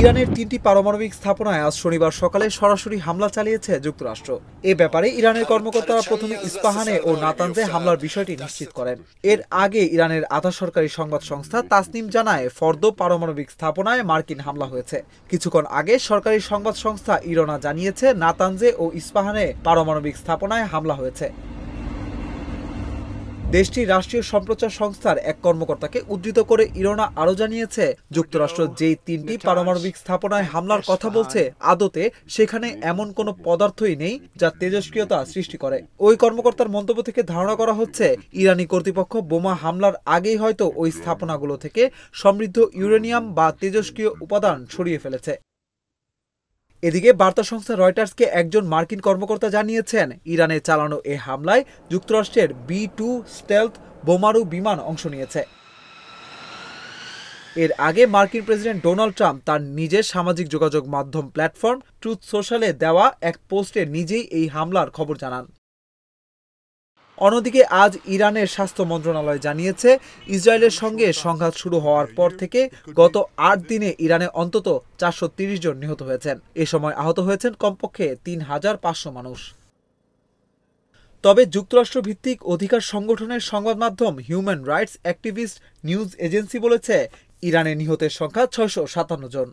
ইরানের ৩টি পারমাণবিক স্থাপনায় আজ শনিবার সকালে সরাসরি হামলা চালিয়েছে যুক্তরাষ্ট্র। এ ব্যাপারে ইরানের কর্মকর্তারা প্রথমে ইস্পাহানে ও নাতানজে হামলার বিষয়টি নিশ্চিত করেন। এর আগে ইরানের আধা সরকারি সংবাদ সংস্থা তাসনিম জানায় ফর্দো পারমাণবিক স্থাপনায় মার্কিন হামলা হয়েছে। কিছুক্ষণ আগে সরকারি সংবাদ সংস্থা ইরনা জানিয়েছে নাতানজে ও ইস্পাহানে পারমাণবিক স্থাপনায় হামলা হয়েছে। দেশটির রাষ্ট্রীয় সম্প্রচার সংস্থার এক কর্মকর্তাকে উদ্ধৃত করে ইরনা আরও জানিয়েছে, যুক্তরাষ্ট্র যেই ৩টি পারমাণবিক স্থাপনায় হামলার কথা বলছে আদতে সেখানে এমন কোনো পদার্থই নেই যা তেজস্ক্রিয়তা সৃষ্টি করে। ওই কর্মকর্তার মন্তব্য থেকে ধারণা করা হচ্ছে ইরানি কর্তৃপক্ষ বোমা হামলার আগেই হয়তো ওই স্থাপনাগুলো থেকে সমৃদ্ধ ইউরেনিয়াম বা তেজস্ক্রিয় উপাদান সরিয়ে ফেলেছে। এদিকে বার্তা সংস্থা রয়টার্সকে একজন মার্কিন কর্মকর্তা জানিয়েছেন, ইরানে চালানো এ হামলায় যুক্তরাষ্ট্রের B-2 স্টেলথ বোমারু বিমান অংশ নিয়েছে। এর আগে মার্কিন প্রেসিডেন্ট ডোনাল্ড ট্রাম্প তার নিজের সামাজিক যোগাযোগ মাধ্যম প্ল্যাটফর্ম ট্রুথ সোশ্যালে দেওয়া এক পোস্টে নিজেই এই হামলার খবর জানান। অন্যদিকে আজ ইরানের স্বাস্থ্য মন্ত্রণালয় জানিয়েছে, ইসরায়েলের সঙ্গে সংঘাত শুরু হওয়ার পর থেকে গত ৮ দিনে ইরানে অন্তত ৪৩০ জন নিহত হয়েছেন। এ সময় আহত হয়েছেন কমপক্ষে ৩৫০০ মানুষ। তবে যুক্তরাষ্ট্র ভিত্তিক অধিকার সংগঠনের সংবাদ মাধ্যম human rights activist news agency বলেছে, ইরানে নিহতের সংখ্যা ৬৫৭ জন।